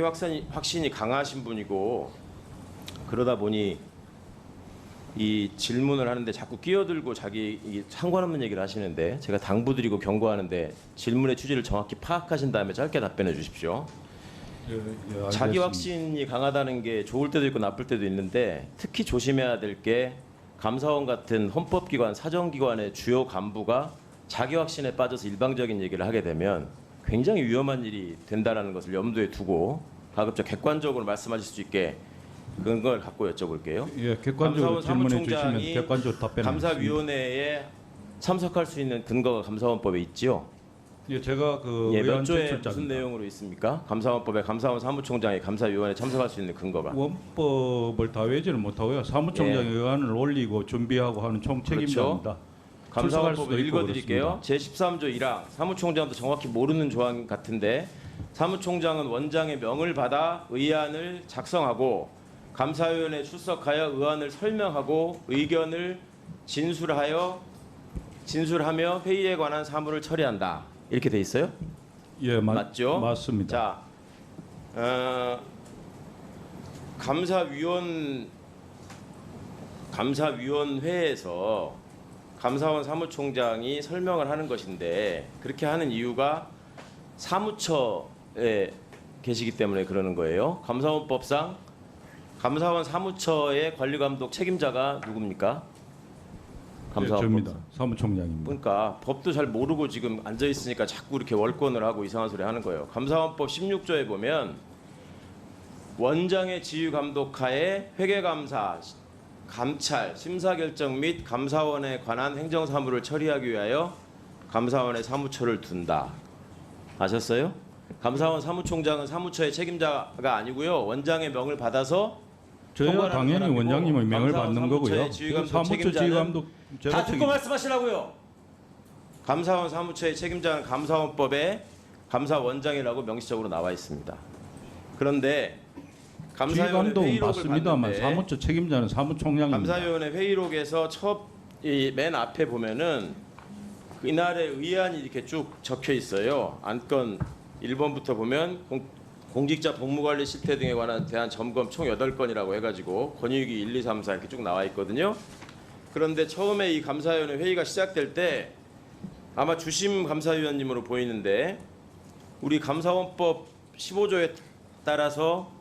확신이 강하신 분이고 그러다 보니 이 질문을 하는데 자꾸 끼어들고 자기 상관없는 얘기를 하시는데 제가 당부드리고 경고하는데 질문의 취지를 정확히 파악하신 다음에 짧게 답변해 주십시오. 예, 자기 확신이 강하다는 게 좋을 때도 있고 나쁠 때도 있는데 특히 조심해야 될 게 감사원 같은 헌법기관, 사정기관의 주요 간부가 자기 확신에 빠져서 일방적인 얘기를 하게 되면 굉장히 위험한 일이 된다는 것을 염두에 두고 가급적 객관적으로 말씀하실 수 있게 그런 걸 갖고 여쭤볼게요. 예, 객관적으로 질문해 주시면 객관적으로 답변하겠습니다. 감사위원회에 참석할 수 있는 근거가 감사원법에 있지요. 예, 제가 그 몇 의원 조에 제출자입니다. 무슨 내용으로 있습니까? 감사원법에 감사원 사무총장이 감사위원회에 참석할 수 있는 근거가. 원법을 다 외지는 못하고요. 사무총장이 예. 의안을 올리고 준비하고 하는 총 책임자입니다. 그렇죠. 감사원법을 출석할 수도 있고 읽어드릴게요. 제13조 1항 사무총장도 정확히 모르는 조항 같은데 사무총장은 원장의 명을 받아 의안을 작성하고 감사위원회에 출석하여 의안을 설명하고 의견을 진술하며 회의에 관한 사무를 처리한다. 이렇게 돼 있어요? 예, 맞죠? 맞습니다. 자, 감사위원회에서 감사원 사무총장이 설명을 하는 것인데 그렇게 하는 이유가 사무처에 계시기 때문에 그러는 거예요. 감사원법상 감사원 사무처의 관리감독 책임자가 누굽니까? 예, 저입니다. 사무총장입니다. 그러니까 법도 잘 모르고 지금 앉아 있으니까 자꾸 이렇게 월권을 하고 이상한 소리 하는 거예요. 감사원법 16조에 보면 원장의 지휘 감독하에 회계감사, 감찰, 심사결정 및 감사원에 관한 행정사무를 처리하기 위하여 감사원의 사무처를 둔다. 아셨어요? 감사원 사무총장은 사무처의 책임자가 아니고요. 원장의 명을 받아서 저희가 당연히 원장님의 명을 받는 거고요. 사무처 지휘감독 다 듣고 말씀하시라고요. 감사원 사무처의 책임자는 감사원법에 감사원장이라고 명시적으로 나와 있습니다. 그런데 감사위원회 지휘감독은 회의록을 맞습니다만 봤는데 사무처 책임자는 사무총장입니다. 감사위원회 회의록에서 맨 앞에 보면은 이날의 의안이 이렇게 쭉 적혀 있어요. 안건 1번부터 보면 공직자 복무관리 실태 등에 관한 대한 점검 총 8건이라고 해가지고 권익위 1, 2, 3, 4 이렇게 쭉 나와 있거든요. 그런데 처음에 이 감사위원회 회의가 시작될 때 아마 주심 감사위원님으로 보이는데 우리 감사원법 15조에 따라서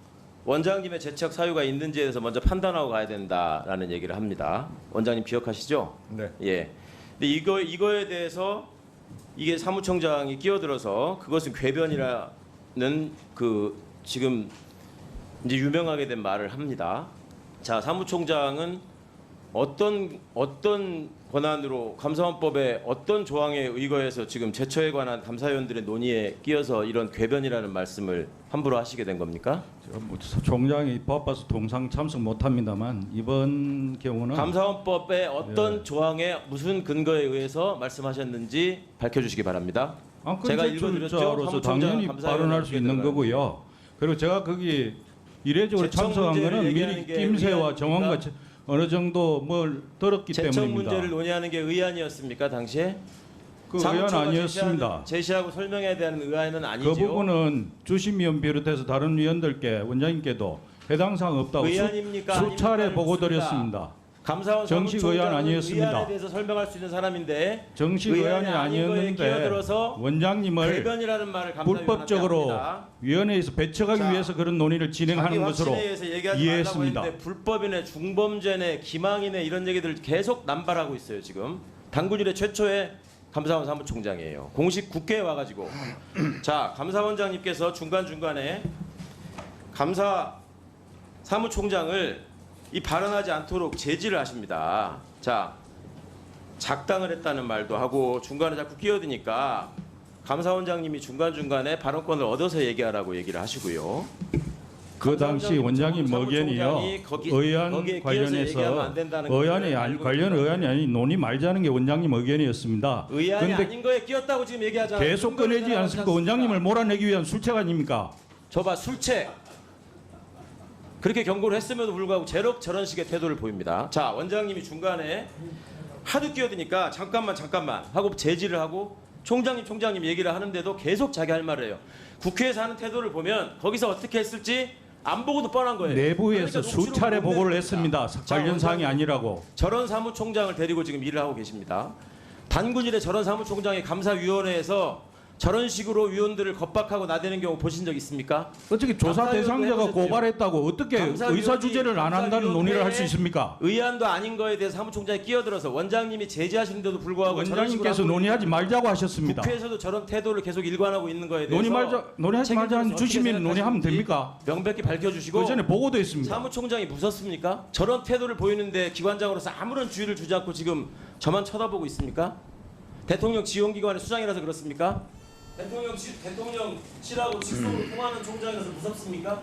원장님의 재척 사유가 있는지에 대해서 먼저 판단하고 가야 된다라는 얘기를 합니다. 원장님 기억하시죠? 네. 예. 근데 이거에 대해서 이게 사무총장이 끼어들어서 그것은 궤변이라는 그 지금 이제 유명하게 된 말을 합니다. 자, 사무총장은 어떤 권한으로 감사원법의 어떤 조항에 의거해서 지금 제처에 관한 감사위원들의 논의에 끼어서 이런 궤변이라는 말씀을 함부로 하시게 된 겁니까? 총장이 바빠서 동상 참석 못합니다만 이번 경우는 감사원법의 어떤 예. 조항에 무슨 근거에 의해서 말씀하셨는지 밝혀주시기 바랍니다. 제가 읽어드렸죠. 사무총장으로서 당연히 발언할 수 있는 거고요. 그리고 제가 거기 이례적으로 제청 참석한 문제를 거는 얘기하는 미리 게 낌새와 의안입니까? 정황과 어느 정도 뭘 들었기 제청 때문입니다. 문제를 논의하는 게 의안이었습니까 당시에? 그 의안 사무처가 아니었습니다. 제시하고 설명해야 되는 의안은 아니죠. 그 부분은 주심위원 비롯해서 다른 위원들께 원장님께도 해당 사항 없다고 의안입니까? 수차례 아닙니까? 보고 묻습니다. 드렸습니다. 감사원 정식 의안 사무총장은 아니었습니다. 의안에 대해서 설명할 수 있는 사람인데 정식 의안이 아닌 거에 아니었는데 끼어들어서 원장님을 궤변이라는 말을 불법적으로 합니다. 위원회에서 배척하기 자, 위해서 그런 논의를 진행하는 것으로 얘기하지 이해했습니다. 말라고 했는데 불법이네, 중범죄네, 기망이네 이런 얘기들 계속 남발하고 있어요 지금. 당군 이래 최초의 감사원 사무총장이에요. 공식 국회에 와가지고 자 감사원장님께서 중간중간에 감사 사무총장을 이 발언하지 않도록 제지를 하십니다. 자 작당을 했다는 말도 하고 중간에 자꾸 끼어드니까 감사원장님이 중간중간에 발언권을 얻어서 얘기하라고 얘기를 하시고요. 그 당시 원장님 의견이요. 의안 거기에 끼어서 관련해서 얘기하면 안 된다는 걸 알고 관련 있는 의안이 아니 논의 말자는 게 원장님 의견이었습니다. 의안이 그런데 아닌 거에 끼었다고 지금 얘기하잖아요. 계속 꺼내지 않습니까? 원장님을 몰아내기 위한 술책 아닙니까? 저봐 술책. 그렇게 경고를 했음에도 불구하고 저런 식의 태도를 보입니다. 자 원장님이 중간에 하도 끼어드니까 잠깐만 하고 제지를 하고 총장님 얘기를 하는데도 계속 자기 할 말을 해요. 국회에서 하는 태도를 보면 거기서 어떻게 했을지 안 보고도 뻔한 거예요. 내부에서 그러니까 수차례 녹취록을 보고를 보내는 했습니다. 겁니다. 관련 사항이 아니라고. 저런 사무총장을 데리고 지금 일을 하고 계십니다. 단군일의 저런 사무총장이 감사위원회에서 저런 식으로 위원들을 겁박하고 나대는 경우 보신 적 있습니까? 어떻게 조사 감사위원도 대상자가 해보셨죠? 고발했다고 어떻게 감사위원이 의사 주제를 안 한다는 논의를 할 수 감사위원회에 있습니까? 의안도 아닌 거에 대해서 사무총장이 끼어들어서 원장님이 제지하시는데도 불구하고 저런 식으로 원장님께서 하고 논의하지 말자고 하셨습니다. 국회에서도 저런 태도를 계속 일관하고 있는 거에 대해서 논의하지 말자는 책임져서 주시면 어떻게 논의하면 생각하시는지 됩니까? 명백히 밝혀주시고 그 전에 보고도 했습니다. 사무총장이 무섭습니까? 저런 태도를 보이는데 기관장으로서 아무런 주의를 주지 않고 지금 저만 쳐다보고 있습니까? 대통령 지원기관의 수장이라서 그렇습니까? 대통령실하고 직속으로 통하는 총장이라서 무섭습니까?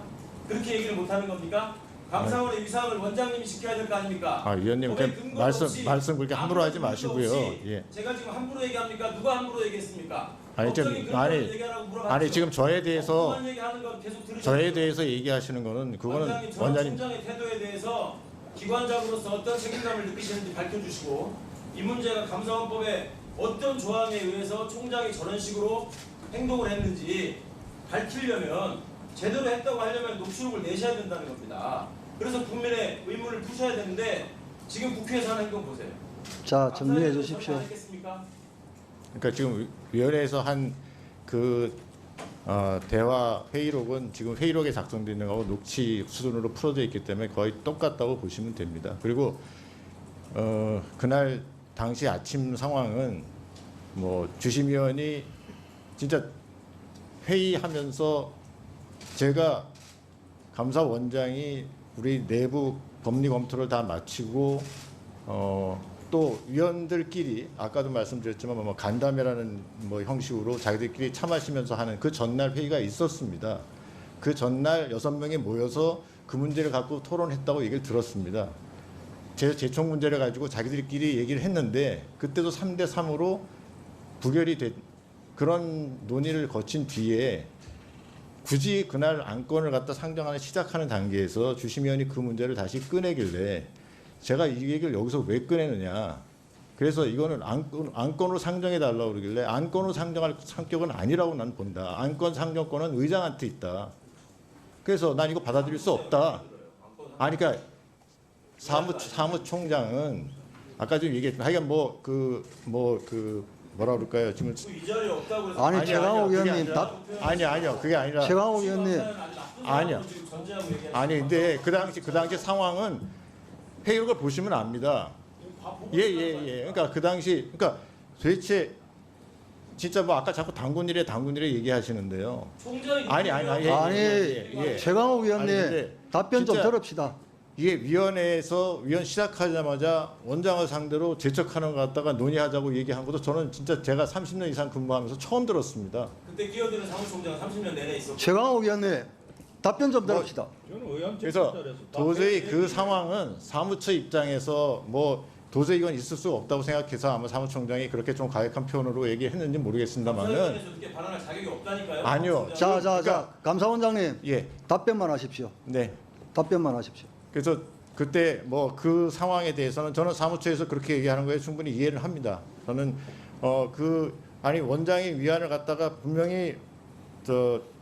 그렇게 얘기를 못하는 겁니까? 감사원의 위상을 원장님이 지켜야 될 거 아닙니까? 아, 위원님 법에 그 근거 말씀 없이 그렇게 함부로 하지 아무런 마시고요. 근거 없이 예. 제가 지금 함부로 얘기합니까? 누가 함부로 얘기했습니까? 아니, 좀- 법적인 근거를 아니, 얘기하라고 물어봤죠. 아니 지금 저에 대해서 엉뚱한 얘기하는 건 계속 들으셨죠? 저에 대해서 얘기하시는 거는 그거는 원장님, 저런 원장님 총장의 태도에 대해서 기관장으로서 어떤 책임감을 느끼시는지 밝혀주시고 이 문제가 감사원법에 어떤 조항에 의해서 총장이 저런 식으로 행동을 했는지 밝히려면 제대로 했다고 하려면 녹취록을 내셔야 된다는 겁니다. 그래서 국민의 의문을 푸셔야 되는데 지금 국회에서 하는 행동 보세요. 자, 정리해 주십시오. 안 했겠습니까? 그러니까 지금 위원회에서 한 그 대화 회의록은 지금 회의록에 작성되어 있는 거하고 녹취 수준으로 풀어져 있기 때문에 거의 똑같다고 보시면 됩니다. 그리고 그날 당시 아침 상황은 뭐 주심위원이 진짜 회의하면서 제가 감사원장이 우리 내부 법리 검토를 다 마치고 또 위원들끼리 아까도 말씀드렸지만 뭐 간담회라는 뭐 형식으로 자기들끼리 차 마시면서 하는 그 전날 회의가 있었습니다. 그 전날 6명이 모여서 그 문제를 갖고 토론했다고 얘기를 들었습니다. 재총 문제를 가지고 자기들끼리 얘기를 했는데 그때도 3대 3으로 부결이 된 그런 논의를 거친 뒤에 굳이 그날 안건을 갖다 상정하는 시작하는 단계에서 주심위원이 그 문제를 다시 꺼내길래 제가 이 얘기를 여기서 왜 꺼내느냐. 그래서 이거는 안건으로 상정해 달라고 그러길래 안건으로 상정할 성격은 아니라고 난 본다. 안건 상정권은 의장한테 있다. 그래서 난 이거 받아들일 수 없다. 아니 그러니까 사무총장은 아까 좀 얘기했지만 하여간 뭐라 그럴까요? 지금 이 자리에 없다고 해서 아니, 아니요, 최강욱 그게 위원님 아니라- 답, 아니요 그게 아니라 최강욱 위원님 아니요. 아니 근데 그 당시 상황은 회의록을 보시면 압니다. 예. 그러니까 그 당시 그러니까 도대체 진짜 뭐 아까 자꾸 당군일에 얘기하시는데요. 아니. 예. 최강욱 위원님 아니, 근데 답변 좀 진짜 들읍시다. 이게 위원회에서 위원 시작하자마자 원장을 상대로 재척하는 것 갖다가 논의하자고 얘기한 것도 저는 진짜 제가 30년 이상 근무하면서 처음 들었습니다. 그때 끼어드는 사무총장은 30년 내내 있었고 최강욱 위원님 답변 좀 들읍시다. 그래서 도저히 그 상황은 사무처 입장에서 뭐 도저히 이건 있을 수가 없다고 생각해서 아마 사무총장이 그렇게 좀 가혹한 표현으로 얘기했는지 모르겠습니다만은 감사위원회에서 그렇게 발언할 자격이 없다니까요. 아니요. 자, 그러니까- 감사원장님 예, 답변만 하십시오. 네. 답변만 하십시오. 그래서 그때 뭐 그 상황에 대해서는 저는 사무처에서 그렇게 얘기하는 거에 충분히 이해를 합니다. 저는 아니 원장이 위안을 갖다가 분명히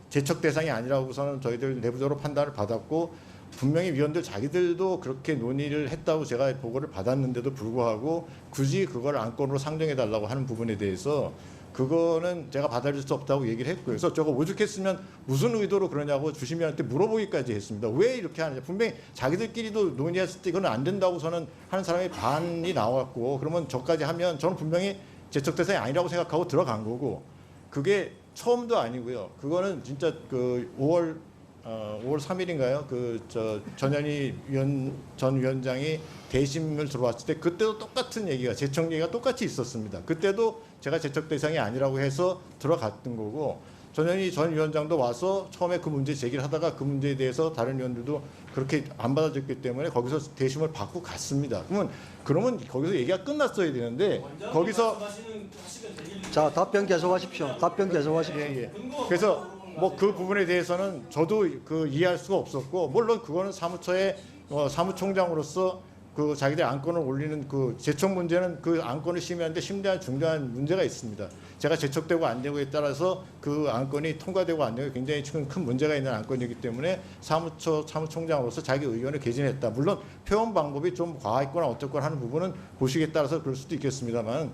재척 대상이 아니라고서는 저희들 내부적으로 판단을 받았고 분명히 위원들 자기들도 그렇게 논의를 했다고 제가 보고를 받았는데도 불구하고 굳이 그걸 안건으로 상정해 달라고 하는 부분에 대해서 그거는 제가 받아들일 수 없다고 얘기를 했고요. 그래서 저거 오죽했으면 무슨 의도로 그러냐고 주심위원한테 물어보기까지 했습니다. 왜 이렇게 하느냐. 분명히 자기들끼리도 논의했을 때 이건 안 된다고 저는 하는 사람이 반이 나왔고 그러면 저까지 하면 저는 분명히 재척 대상이 아니라고 생각하고 들어간 거고 그게 처음도 아니고요. 그거는 진짜 그 5월 3일인가요? 전현희 전 위원장이 대심을 들어왔을 때 그때도 똑같은 얘기가 재척 얘기가 똑같이 있었습니다. 그때도 제가 재척 대상이 아니라고 해서 들어갔던 거고 전현희 전 위원장도 와서 처음에 그 문제 제기를 하다가 그 문제에 대해서 다른 위원들도 그렇게 안 받아줬기 때문에 거기서 대심을 받고 갔습니다. 그러면 거기서 얘기가 끝났어야 되는데 거기서 자, 답변 계속하십시오. 답변 계속하십시오. 예. 그래서 뭐 그 부분에 대해서는 저도 그 이해할 수가 없었고 물론 그거는 사무처의 사무총장으로서 그 자기들 안건을 올리는 그 제촉 문제는 그 안건을 심의하는데 심대한 중대한 문제가 있습니다. 제가 제촉되고 안 되고에 따라서 그 안건이 통과되고 안 되고 굉장히 지금 큰 문제가 있는 안건이기 때문에 사무총장으로서 자기 의견을 개진했다. 물론 표현 방법이 좀 과했거나 어떻거나 하는 부분은 보시기에 따라서 그럴 수도 있겠습니다만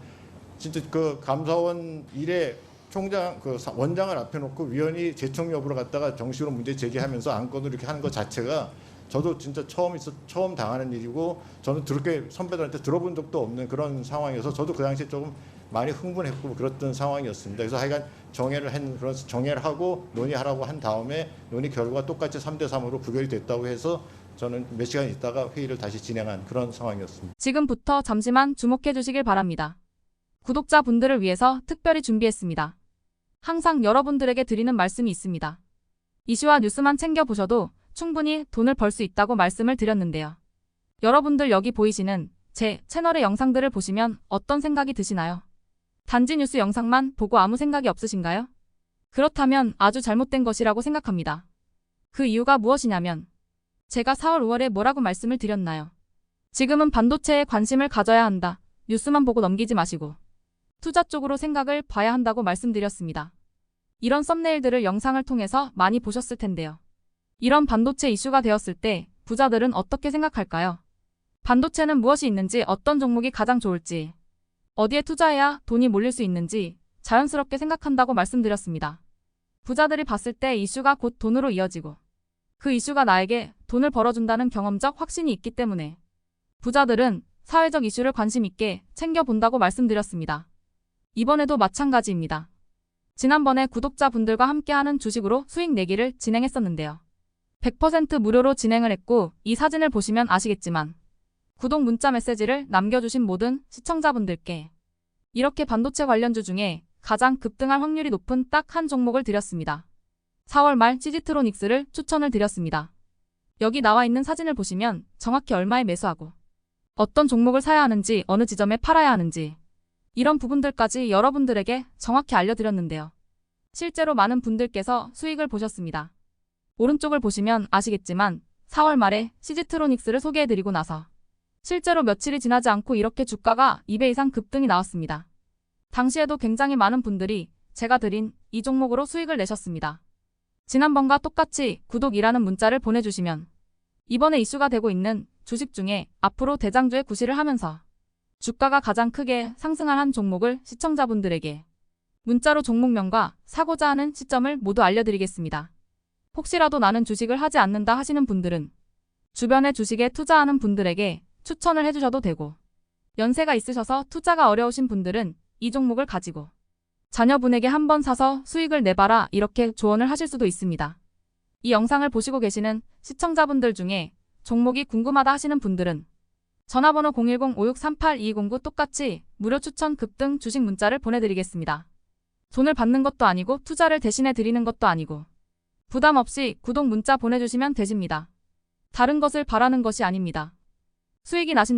진짜 그 감사원 일에 총장 그 원장을 앞에 놓고 위원이 제청 여부를 갖다가 정식으로 문제 제기하면서 안건을 이렇게 하는 것 자체가 저도 진짜 처음 당하는 일이고 저는 그렇게 선배들한테 들어본 적도 없는 그런 상황이어서 저도 그 당시에 조금 많이 흥분했고 그랬던 상황이었습니다. 그래서 하여간 정회를 하고 논의하라고 한 다음에 논의 결과가 똑같이 3대3으로 부결이 됐다고 해서 저는 몇 시간 있다가 회의를 다시 진행한 그런 상황이었습니다. 지금부터 잠시만 주목해 주시길 바랍니다. 구독자분들을 위해서 특별히 준비했습니다. 항상 여러분들에게 드리는 말씀이 있습니다. 이슈와 뉴스만 챙겨보셔도 충분히 돈을 벌 수 있다고 말씀을 드렸는데요. 여러분들 여기 보이시는 제 채널의 영상들을 보시면 어떤 생각이 드시나요? 단지 뉴스 영상만 보고 아무 생각이 없으신가요? 그렇다면 아주 잘못된 것이라고 생각합니다. 그 이유가 무엇이냐면 제가 4월 5월에 뭐라고 말씀을 드렸나요? 지금은 반도체에 관심을 가져야 한다. 뉴스만 보고 넘기지 마시고 투자 쪽으로 생각을 봐야 한다고 말씀드렸습니다. 이런 썸네일들을 영상을 통해서 많이 보셨을 텐데요. 이런 반도체 이슈가 되었을 때 부자들은 어떻게 생각할까요? 반도체는 무엇이 있는지, 어떤 종목이 가장 좋을지, 어디에 투자해야 돈이 몰릴 수 있는지 자연스럽게 생각한다고 말씀드렸습니다. 부자들이 봤을 때 이슈가 곧 돈으로 이어지고 그 이슈가 나에게 돈을 벌어준다는 경험적 확신이 있기 때문에 부자들은 사회적 이슈를 관심 있게 챙겨본다고 말씀드렸습니다. 이번에도 마찬가지입니다. 지난번에 구독자분들과 함께하는 주식으로 수익 내기를 진행했었는데요. 100% 무료로 진행을 했고 이 사진을 보시면 아시겠지만 구독 문자 메시지를 남겨주신 모든 시청자분들께 이렇게 반도체 관련주 중에 가장 급등할 확률이 높은 딱 한 종목을 드렸습니다. 4월 말 시지트로닉스를 추천을 드렸습니다. 여기 나와 있는 사진을 보시면 정확히 얼마에 매수하고 어떤 종목을 사야 하는지, 어느 지점에 팔아야 하는지 이런 부분들까지 여러분들에게 정확히 알려드렸는데요. 실제로 많은 분들께서 수익을 보셨습니다. 오른쪽을 보시면 아시겠지만 4월 말에 시지트로닉스를 소개해드리고 나서 실제로 며칠이 지나지 않고 이렇게 주가가 2배 이상 급등이 나왔습니다. 당시에도 굉장히 많은 분들이 제가 드린 이 종목으로 수익을 내셨습니다. 지난번과 똑같이 구독이라는 문자를 보내주시면 이번에 이슈가 되고 있는 주식 중에 앞으로 대장주의 구실을 하면서 주가가 가장 크게 상승할 한 종목을 시청자분들에게 문자로 종목명과 사고자 하는 시점을 모두 알려드리겠습니다. 혹시라도 나는 주식을 하지 않는다 하시는 분들은 주변에 주식에 투자하는 분들에게 추천을 해주셔도 되고 연세가 있으셔서 투자가 어려우신 분들은 이 종목을 가지고 자녀분에게 한번 사서 수익을 내봐라 이렇게 조언을 하실 수도 있습니다. 이 영상을 보시고 계시는 시청자분들 중에 종목이 궁금하다 하시는 분들은 전화번호 010-5638-2209 똑같이 무료 추천 급등 주식 문자를 보내드리겠습니다. 돈을 받는 것도 아니고 투자를 대신해 드리는 것도 아니고 부담 없이 구독 문자 보내주시면 되십니다. 다른 것을 바라는 것이 아닙니다. 수익이 나신